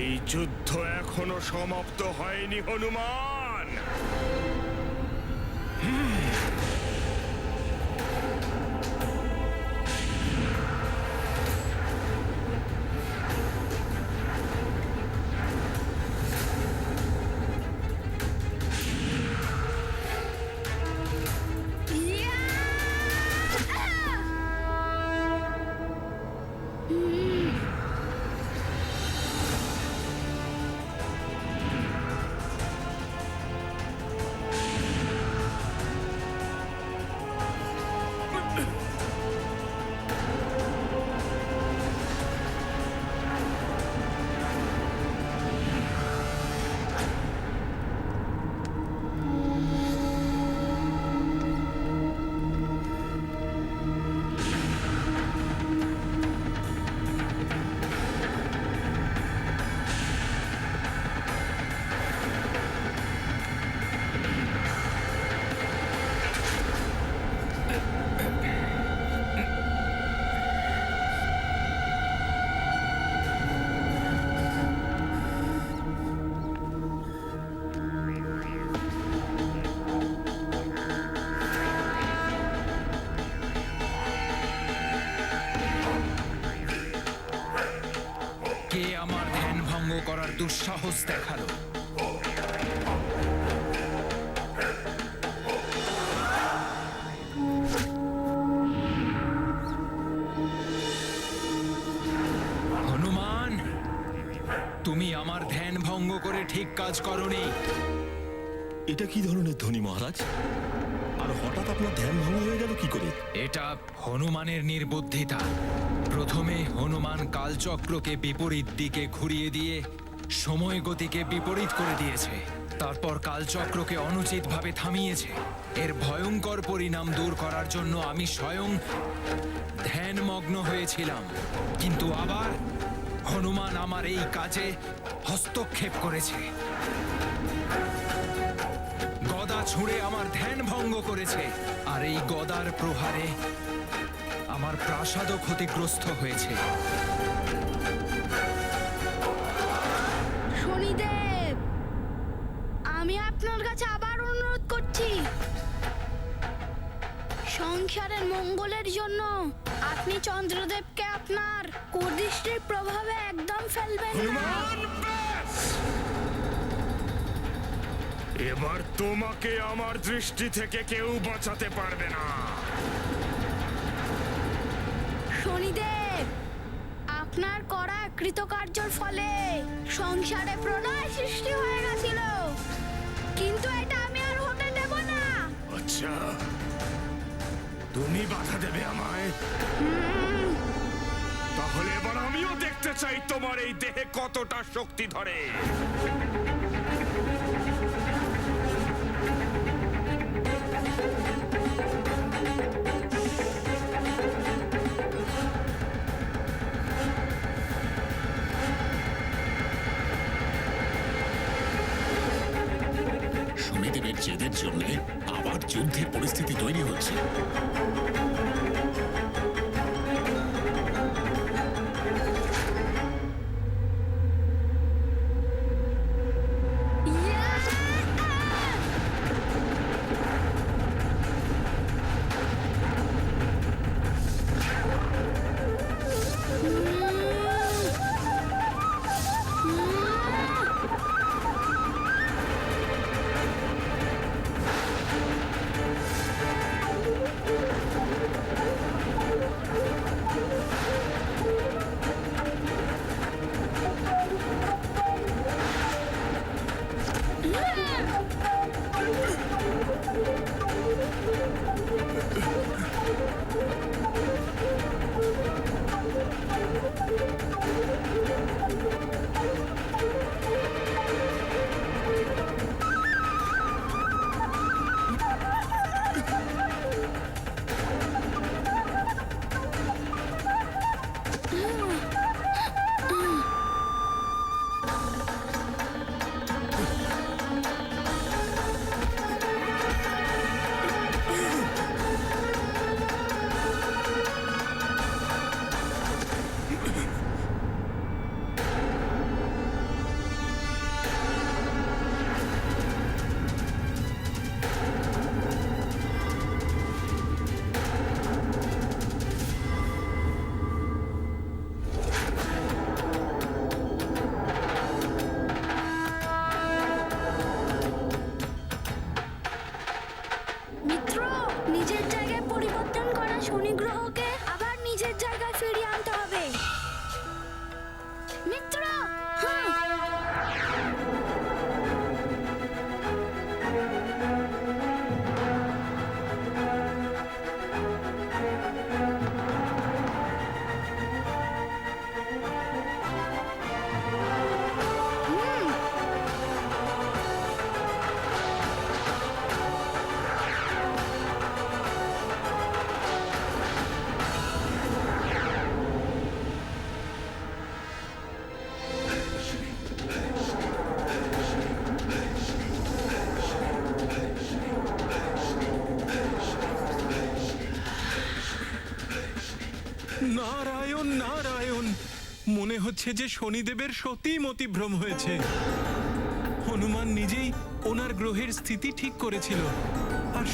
এই যুদ্ধ এখনো সমাপ্ত হয়নি হনুমান। কে আমার ধ্যান ভঙ্গ করার দুঃসাহস দেখালো? হনুমান, তুমি আমার ধ্যান ভঙ্গ করে ঠিক কাজ করনি। এটা কি ধরনের ধ্বনি মহারাজ? আর হঠাৎ আপনার ধ্যান ভঙ্গ হয়ে গেল কি করে? এটা হনুমানের নির্বুদ্ধিতা। প্রথমে হনুমান কালচক্রকে বিপরীত দিকে ঘুরিয়ে দিয়ে সময় গতিকে বিপরীত করে দিয়েছে। তারপর কালচক্রকে অনুচিতভাবে থামিয়েছে। এর ভয়ঙ্কর পরিণাম দূর করার জন্য আমি স্বয়ং ধ্যানমগ্ন হয়েছিলাম, কিন্তু আবার হনুমান আমার এই কাজে হস্তক্ষেপ করেছে। গদা ছুঁড়ে আমার ধ্যান ভঙ্গ করেছে, আর এই গদার প্রহারে আমার প্রাসাদও ক্ষতিগ্রস্ত হয়েছে। শনিদেব, আমি আপনার কাছে আবার অনুরোধ করছি, সংসারের মঙ্গলের জন্য আপনি চন্দ্রদেবকে আপনার কুদৃষ্টির প্রভাবে একদম ফেলবেন না। এবার তোমাকে আমার দৃষ্টি থেকে কেউ বাঁচাতে পারবে না। শনিদেব, আপনার করা কৃতকার্যের ফলে সংসারে প্রলয় সৃষ্টি হয়ে গেছিল, কিন্তু এটা আমি আর হতে দেব না। আচ্ছা, তুমি বাধা দেবে আমায়? তাহলে এবার আমিও দেখতে চাই তোমার এই দেহে কতটা শক্তি ধরে। শনিদেবের জেদের জন্য আবার যুদ্ধের পরিস্থিতি তৈরি হচ্ছে। মিত্র, নিজের জায়গায় পরিবর্তন করা শনি গ্রহকে আবার নিজের জায়গায় ফিরিয়ে আনতে হবে। মিত্র, হ্যাঁ। নারায়ণ নারায়ণ, মনে হচ্ছে যে শনিদেবের সত্যি মতিভ্রম হয়েছে। হনুমান নিজেই ওনার গ্রহের স্থিতি ঠিক করেছিল, আর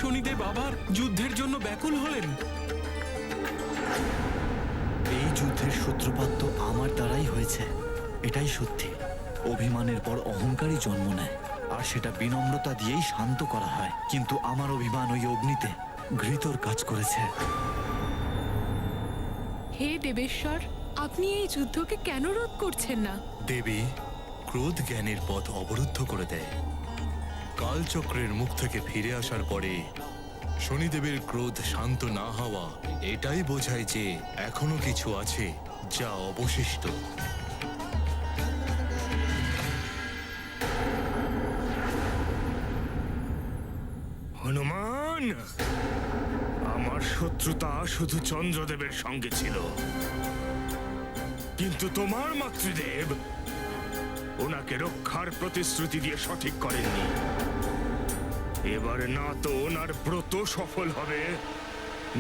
শনিদেব আবার যুদ্ধের জন্য ব্যাকুল হলেন। এই যুদ্ধের সূত্রপাত তো আমার দ্বারাই হয়েছে, এটাই সত্যি। অভিমানের পর অহংকারই জন্ম নেয়, আর সেটা বিনম্রতা দিয়েই শান্ত করা হয়। কিন্তু আমার অভিমান ওই অগ্নিতে ঘৃতর কাজ করেছে। হে দেবেশ্বর, আপনি এই যুদ্ধকে কেন রোধ করছেন না? দেবী ক্রোধ জ্ঞানের পথ অবরুদ্ধ করে দেয়। কালচক্রের মুখ থেকে ফিরে আসার পরে শনিদেবের ক্রোধ শান্ত না হওয়া এটাই বোঝায় যে এখনো কিছু আছে যা অবশিষ্ট। হনুমান, আমার শত্রুতা শুধু চন্দ্রদেবের সঙ্গে ছিল, কিন্তু তোমার মাতৃদেব ওনাকে রক্ষার প্রতিশ্রুতি দিয়ে সঠিক করেননি। এবার না তো ওনার ব্রত সফল হবে,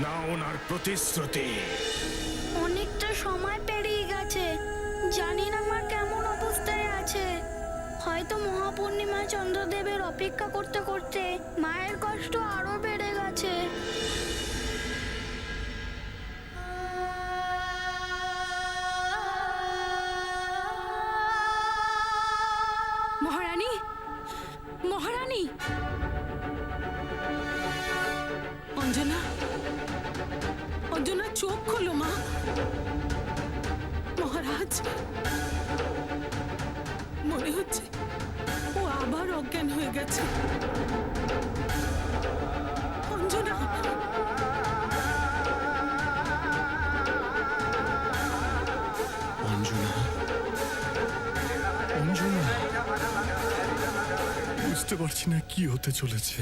না ওনার প্রতিশ্রুতি। অনেকটা সময় পেরিয়ে গেছে, জানি না মা কেমন অবস্থায় আছে। হয়তো মহাপূর্ণিমায় চন্দ্রদেবের অপেক্ষা করতে করতে মায়ের কষ্ট আরো বেড়ে গেছে। মহারানী, মহারানী! অঞ্জনা, অঞ্জনা, চোখ খোলো মা। মহারাজ, মনে হচ্ছে ও আবার অজ্ঞান হয়ে গেছে। অঞ্জনা! অঞ্জনা, অঞ্জনা, বুঝতে পারছি না কি হতে চলেছে।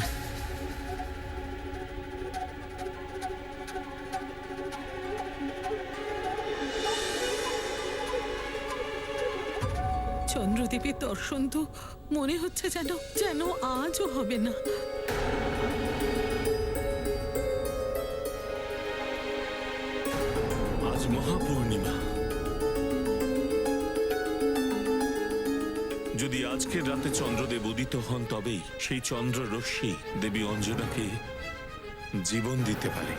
চন্দ্রদেবের দর্শন তো মনে হচ্ছে যেন যেন আজও হবে না। আজ মহাপূর্ণিমা। যদি আজকের রাতে চন্দ্রদেব উদিত হন, তবেই সেই চন্দ্র রশ্মি দেবী অঞ্জনাকে জীবন দিতে পারে।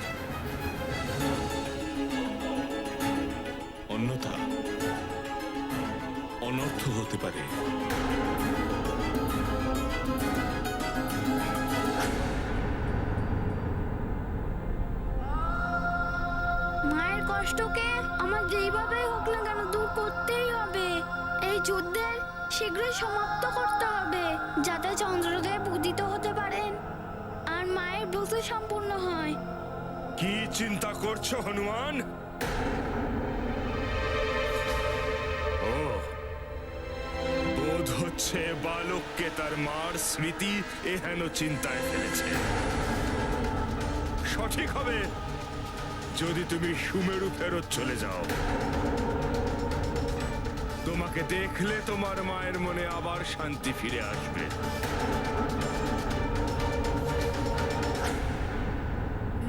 অন্যথা অনর্থ হতে পারে। মায়ের কষ্টকে আমার যেইভাবেই হোক না কেন দূর করতেই হবে। এই যুদ্ধের শীঘ্রই সমাপ্ত করতে হবে, যাতে চন্দ্রদেব উদিত হতে পারেন আর মায়ের ব্রত সম্পূর্ণ হয়। কি চিন্তা করছো হনুমান? ও, বোধ হচ্ছে বালককে তার মার স্মৃতি এহেন চিন্তায় ফেলেছে। সঠিক হবে যদি তুমি সুমেরু ফেরত চলে যাও। তোমাকে দেখলে তোমার মায়ের মনে আবার শান্তি ফিরে আসবে।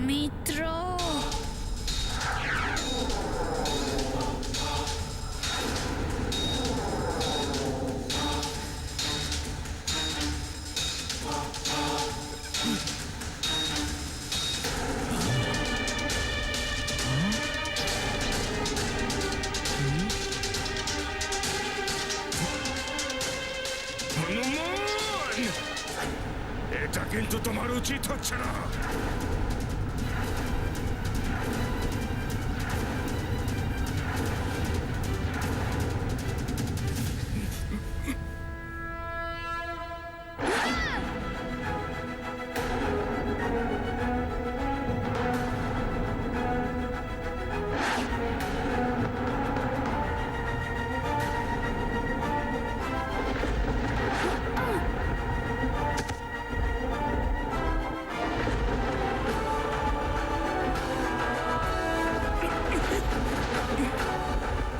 মিত্র, হনুমান! কিন্তু তোমার উচিত হচ্ছে না।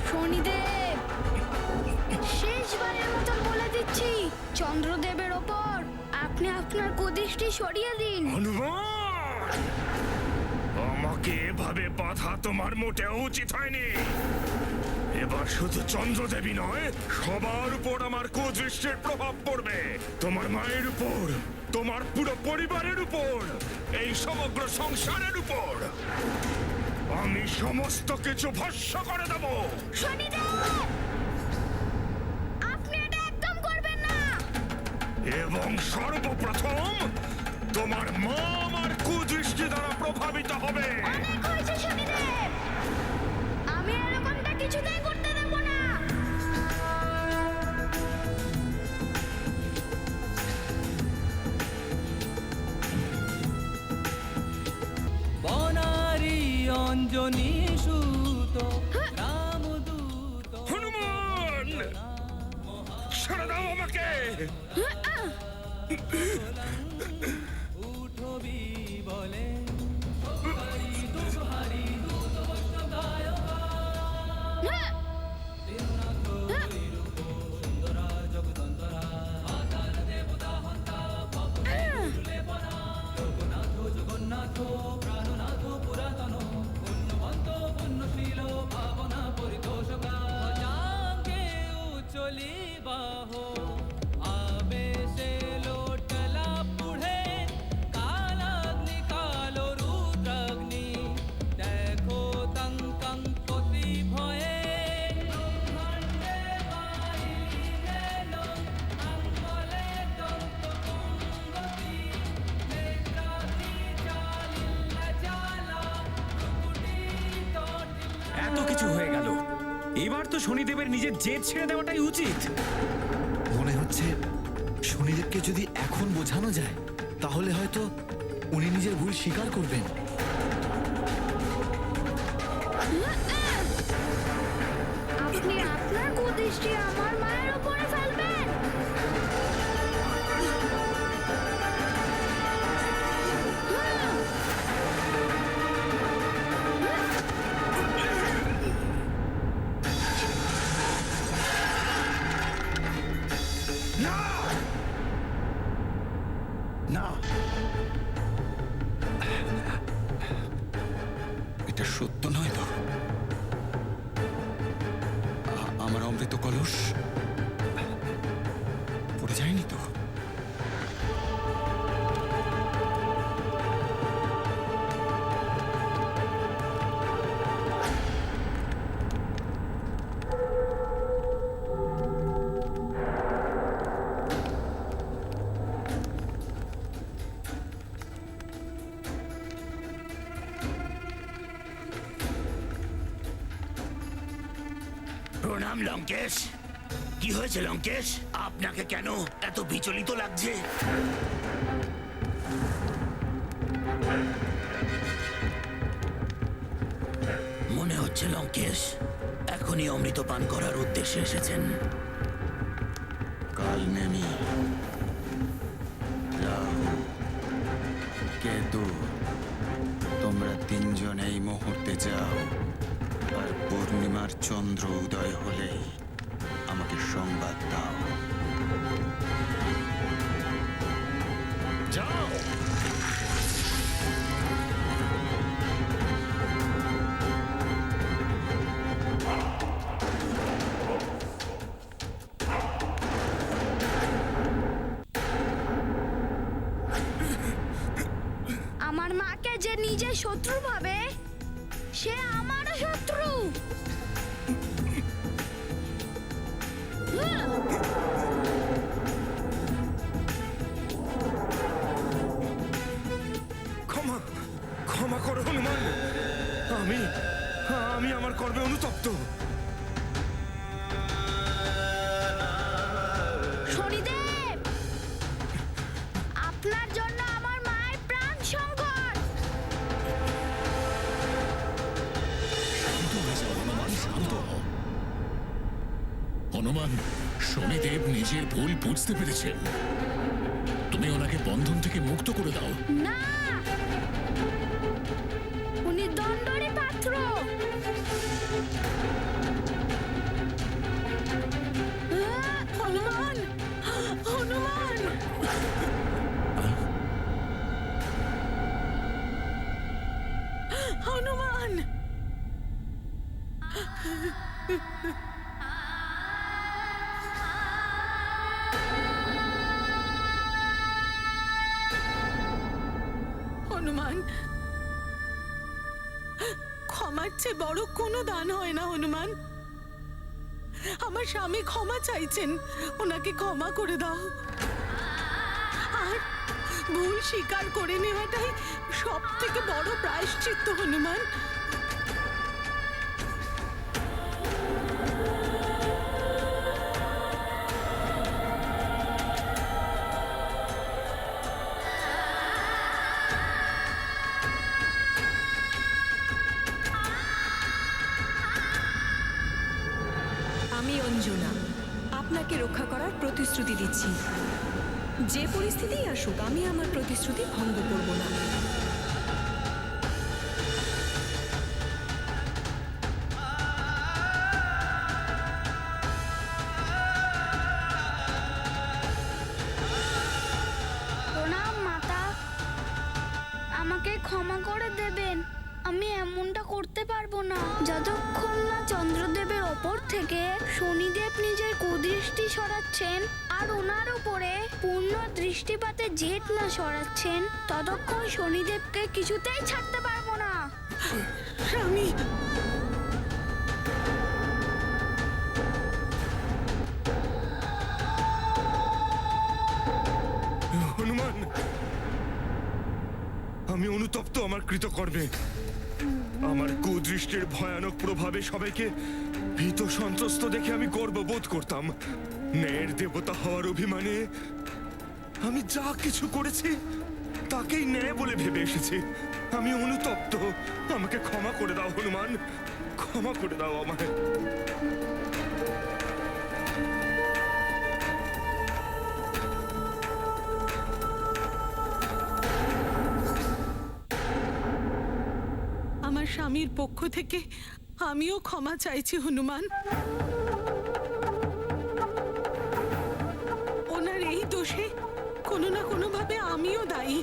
শনিদেব, শেষবারের মতো বলে দিচ্ছি, চন্দ্রদেবের ওপর আপনি আপনার কুদৃষ্টি সরিয়ে দিন। হনুমান, আমাকে এভাবে বাধা তোমার মোটেও উচিত হয়নি। এবার শুধু চন্দ্রদেবী নয়, সবার উপর আমার কুদৃষ্টির প্রভাব পড়বে। তোমার মায়ের উপর, তোমার পুরো পরিবারের উপর, এই সমগ্র সংসারের উপর। আমি সমস্ত কিছু ভস্ম করে দেব। শনিদেব, আপনি এটা একদম করবেন না। এবং সর্বপ্রথম তোমার মা আমার কুদৃষ্টি দ্বারা প্রভাবিত হবে। অনেক হয়েছে শনিদেব, আমি এরকমটা কিছুতেই করতে দেব না। বনারি অঞ্জনী সুত রামদূত হনুমান, ছেড়ে দাও আমাকে। উঠবি বলে জগন্নাথ প্রাণনাথ পুরাতন পুণ্যবন্ত পুণ্যশীল পাবনা পরিতোষকা যাকে উচলি বাহ আবেশে লোটলা পুঢ়ে কালাগ্নি কালো রুদ্রাগ্নি দেখো তঙ্কং পতি ভয়ে ব্রহ্মাণ্ডে বাহিরে লোক আঙ্গলে দন্ত কুঙ্গতি নেত্রাতি জালিল্লা জালা রুকুটি তটিল্লা। এত কিছু হয়ে গেল, এবার তো শনিদেবের নিজের জেদ ছেড়ে দেওয়াটাই উচিত। মনে হচ্ছে শনিদেবকে যদি এখন বোঝানো যায় তাহলে হয়তো উনি নিজের ভুল স্বীকার করবেন। আপনি আপনার কুদৃষ্টি আমার মায়ের উপরে ফেলবেন? না, এটা সত্য নয় তো? আমার অমৃত কলস পড়ে যায়নি তো? প্রণাম লঙ্কেশ। কি হয়েছে লঙ্কেশ? আপনাকে কেন এত বিচলিত লাগছে? মনে হচ্ছে লঙ্কেশ এখনই অমৃত পান করার উদ্দেশ্যে এসেছেন। কাল নেমি, রাহু, কেতু, তোমরা তিনজন এই মুহূর্তে যাও, আর পূর্ণিমার চন্দ্র উদয় হলেই আমাকে সংবাদ দাও। যাও। আমার মাকে যে নিজের শত্রু ভাবে, সে আমারও শত্রু। ক্ষমা করো হনুমান। আমি আমি আমার কর্মে অনুতপ্ত। শনিদেব, আপনার জন্য আমার মায়ের প্রাণ সংকট। হনুমান, শনিদেব নিজের ভুল বুঝতে পেরেছেন। তুমি ওনাকে বন্ধন থেকে মুক্ত করে দাও। না, উনি দণ্ডরই পাত্র। হনুমান, হনুমান, হনুমান, হনুমান, ক্ষমার চেয়ে বড় কোনো দান হয় না হনুমান। আমার স্বামী ক্ষমা চাইছেন, ওনাকে ক্ষমা করে দাও। আর ভুল স্বীকার করে নেওয়াটাই সব থেকে বড় প্রায়শ্চিত্ত হনুমান। আমি অঞ্জনা আপনাকে রক্ষা করার প্রতিশ্রুতি দিচ্ছি। যে পরিস্থিতিই আসুক, আমি আমার প্রতিশ্রুতি ভঙ্গ করব না। প্রণাম মাতা, আমাকে ক্ষমা করে দেবেন। আমি এমনটা করতে পারবো না যতক্ষণ না চন্দ্রদেবের ওপর থেকে শনিদেব নিজের কুদৃষ্টি সরাচ্ছেন আর ওনার উপরে পূর্ণ দৃষ্টিপাতে জেদ না সরাচ্ছেন, ততক্ষণ শনিদেবকে কিছুতেই ছাড়তে পারবো না। স্বামী, হনুমান, আমি অনুতপ্ত আমার কৃতকর্মে। আমার কুদৃষ্টির ভয়ানক প্রভাবে সবাইকে ভীত সন্ত্রস্ত দেখে আমি গর্ববোধ করতাম। ন্যায়ের দেবতা হওয়ার অভিমানে আমি যা কিছু করেছি তাকেই ন্যায় বলে ভেবে এসেছি। আমি অনুতপ্ত, আমাকে ক্ষমা করে দাও হনুমান, ক্ষমা করে দাও আমায়। আমার স্বামীর পক্ষ থেকে আমিও ক্ষমা চাইছি হনুমান। ওনার এই দোষে কোনো না কোনোভাবে আমিও দায়ী।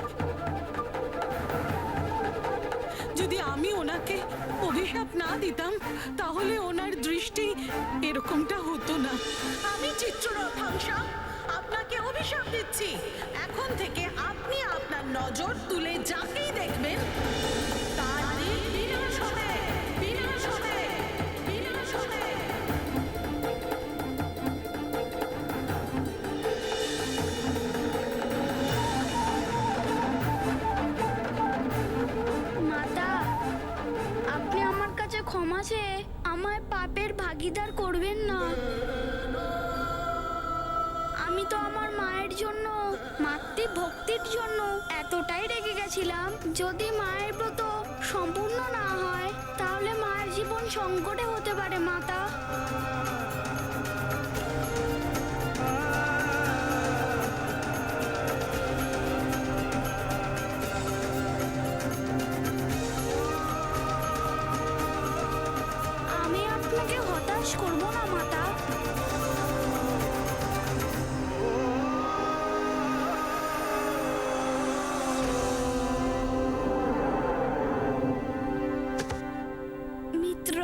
যদি আমি ওনাকে অভিশাপ না দিতাম, তাহলে ওনার দৃষ্টি এরকমটা হতো না। আমি চিত্ররথাংশা আপনাকে অভিশাপ দিচ্ছি। এখন থেকে আপনি আপনার নজর তুলে যাকেই দেখবেন তার দিন বিনাশ হবে, বিনাশ হবে, বিনাশ হবে। মাতা, আপনি আমার কাছে ক্ষমা চেয়ে আমায় পাপের ভাগীদার করবেন না। আমি তো আমার মায়ের জন্য, মাতৃভক্তির জন্য এতটাই রেগে গেছিলাম, যদি মায়ের ব্রত সম্পূর্ণ না হয় তাহলে মায়ের জীবন সংকটে হতে পারে মাতা। আমি আপনাকে হতাশ করব না মাতা। মিত্র,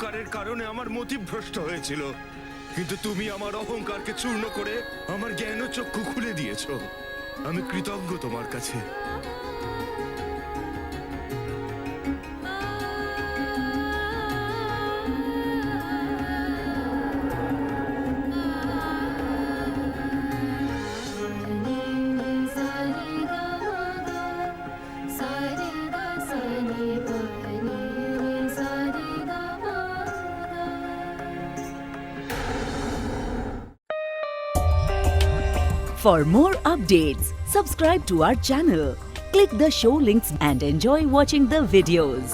অহংকারের কারণে আমার মতিভ্রষ্ট হয়েছিল, কিন্তু তুমি আমার অহংকারকে চূর্ণ করে আমার জ্ঞান ও চক্ষু খুলে দিয়েছো। আমি কৃতজ্ঞ তোমার কাছে। For more updates, subscribe to our channel, click the show links and enjoy watching the videos.